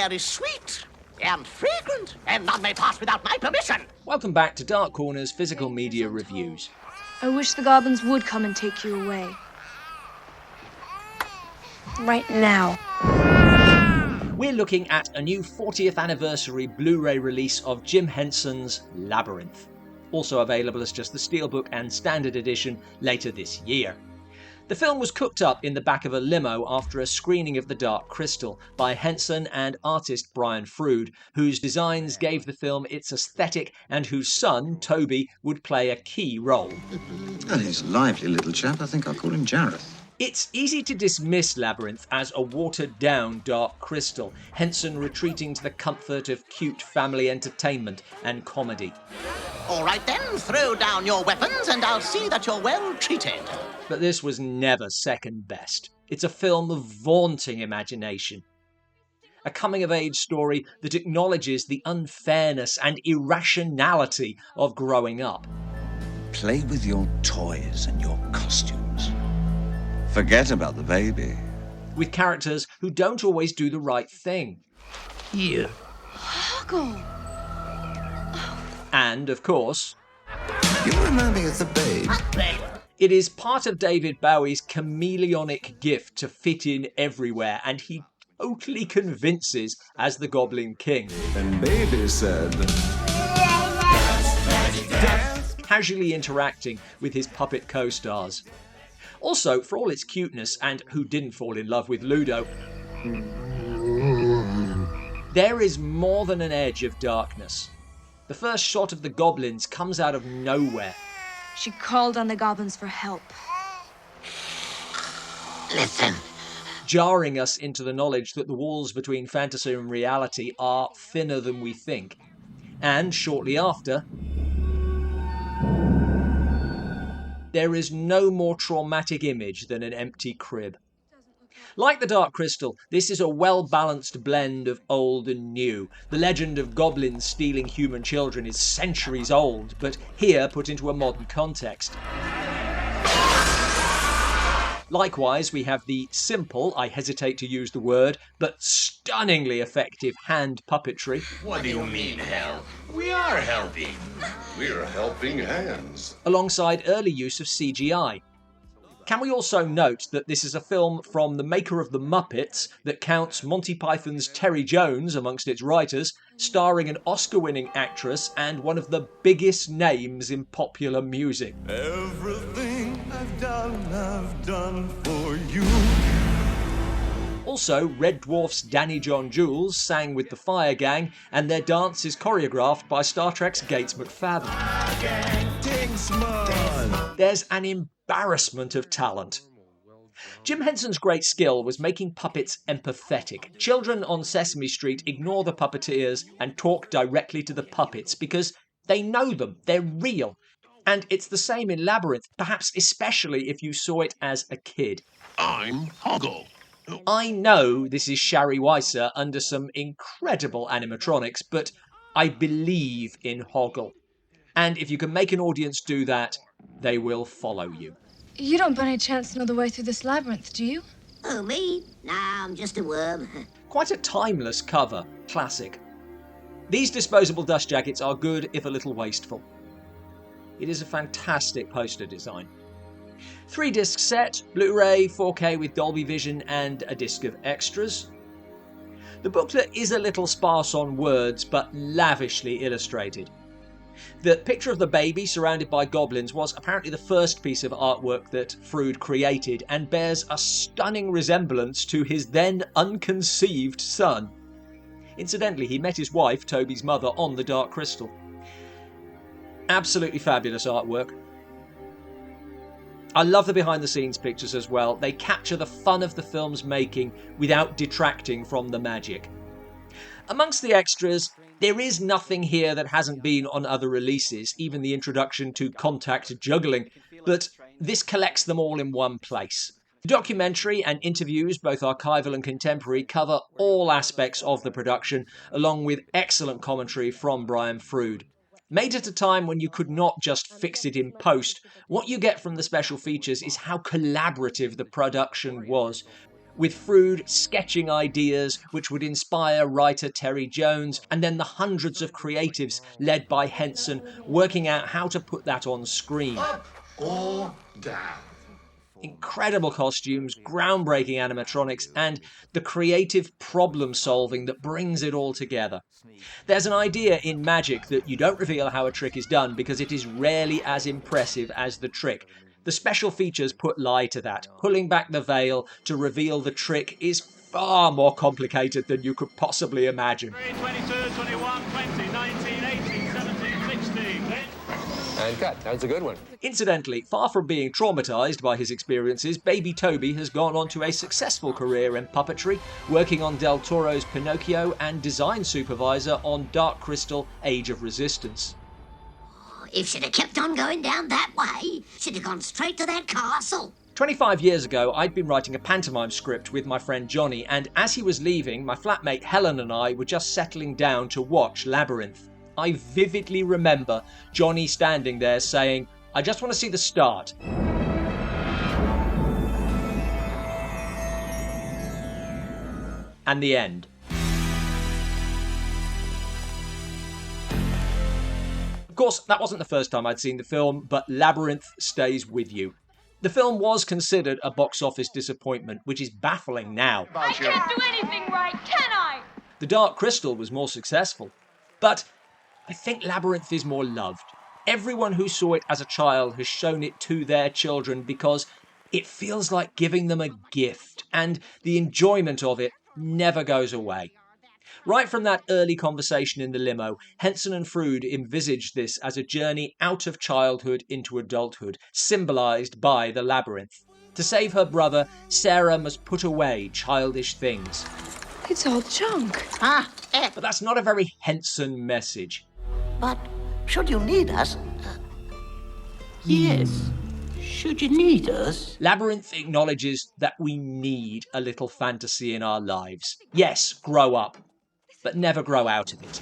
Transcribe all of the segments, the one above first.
very sweet and fragrant, and none may pass without my permission. Welcome back to Dark Corner's Physical Media Reviews. I wish the goblins would come and take you away. Right now. We're looking at a new 40th anniversary Blu-ray release of Jim Henson's Labyrinth. Also available as just the Steelbook and Standard Edition later this year. The film was cooked up in the back of a limo after a screening of The Dark Crystal by Henson and artist Brian Froud, whose designs gave the film its aesthetic and whose son, Toby, would play a key role. Well, he's a lively little chap. I think I'll call him Jareth. It's easy to dismiss Labyrinth as a watered-down Dark Crystal, Henson retreating to the comfort of cute family entertainment and comedy. All right then, throw down your weapons and I'll see that you're well treated. But this was never second best. It's a film of vaunting imagination. A coming-of-age story that acknowledges the unfairness and irrationality of growing up. Play with your toys and your costumes. Forget about the baby. With characters who don't always do the right thing. Here. Hoggle! And, of course, You remind me of the babe. it is part of David Bowie's chameleonic gift to fit in everywhere, and he totally convinces as the Goblin King. And baby said, Casually interacting with his puppet co-stars. Also, for all its cuteness, and who didn't fall in love with Ludo, there is more than an edge of darkness. The first shot of the goblins comes out of nowhere. She called on the goblins for help. Listen. Jarring us into the knowledge that the walls between fantasy and reality are thinner than we think. And shortly after, there is no more traumatic image than an empty crib. Like The Dark Crystal, this is a well-balanced blend of old and new. The legend of goblins stealing human children is centuries old, but here put into a modern context. Likewise, we have the simple, I hesitate to use the word, but stunningly effective hand puppetry. What do you mean, help? We are helping. we're helping hands. Alongside early use of CGI. Can we also note that this is a film from the maker of the Muppets that counts Monty Python's Terry Jones amongst its writers, starring an Oscar-winning actress and one of the biggest names in popular music. Everything I've done for you. Also, Red Dwarf's Danny John Jules sang with the Fire Gang, and their dance is choreographed by Star Trek's Gates McFadden. There's an embarrassment of talent. Jim Henson's great skill was making puppets empathetic. Children on Sesame Street ignore the puppeteers and talk directly to the puppets because they know them, they're real. And it's the same in Labyrinth, perhaps especially if you saw it as a kid. I'm Hoggle. I know this is Shari Weisser under some incredible animatronics, but I believe in Hoggle. And if you can make an audience do that, they will follow you. You don't by any chance know the way through this labyrinth, do you? Oh, me? Nah, I'm just a worm. Quite a timeless cover, classic. These disposable dust jackets are good if a little wasteful. It is a fantastic poster design. 3-disc set, Blu-ray, 4K with Dolby Vision and a disc of extras. The booklet is a little sparse on words but lavishly illustrated. The picture of the baby surrounded by goblins was apparently the first piece of artwork that Froud created and bears a stunning resemblance to his then unconceived son. Incidentally, he met his wife, Toby's mother, on The Dark Crystal. Absolutely fabulous artwork. I love the behind-the-scenes pictures as well. They capture the fun of the film's making without detracting from the magic. Amongst the extras, there is nothing here that hasn't been on other releases, even the introduction to contact juggling, but this collects them all in one place. The documentary and interviews, both archival and contemporary, cover all aspects of the production, along with excellent commentary from Brian Froud. Made at a time when you could not just fix it in post, what you get from the special features is how collaborative the production was, with Froude sketching ideas which would inspire writer Terry Jones, and then the hundreds of creatives led by Henson working out how to put that on screen. Up or down? Incredible costumes, groundbreaking animatronics, and the creative problem solving that brings it all together. There's an idea in magic that you don't reveal how a trick is done because it is rarely as impressive as the trick. The special features put lie to that. Pulling back the veil to reveal the trick is far more complicated than you could possibly imagine. 22, 21, 20, 19, 18, 17, 16. And cut. That's a good one. Incidentally, far from being traumatised by his experiences, baby Toby has gone on to a successful career in puppetry, working on Del Toro's Pinocchio and design supervisor on Dark Crystal Age of Resistance. If she'd have kept on going down that way, she'd have gone straight to that castle. 25 years ago, I'd been writing a pantomime script with my friend Johnny, and as he was leaving, my flatmate Helen and I were just settling down to watch Labyrinth. I vividly remember Johnny standing there saying, "I just want to see the start." And the end. Of course, that wasn't the first time I'd seen the film, but Labyrinth stays with you. The film was considered a box office disappointment, which is baffling now. I can't do anything right, can I? The Dark Crystal was more successful, but I think Labyrinth is more loved. Everyone who saw it as a child has shown it to their children because it feels like giving them a gift, and the enjoyment of it never goes away. Right from that early conversation in the limo, Henson and Froude envisaged this as a journey out of childhood into adulthood, symbolised by the labyrinth. To save her brother, Sarah must put away childish things. It's all junk. But that's not a very Henson message. But should you need us? Yes. Should you need us? Labyrinth acknowledges that we need a little fantasy in our lives. Yes, grow up, but never grow out of it.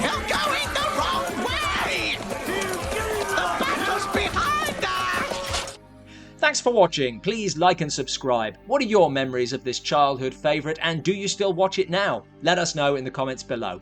You're going the wrong way! The battle's behind us! Thanks for watching. Please like and subscribe. What are your memories of this childhood favourite, and do you still watch it now? Let us know in the comments below.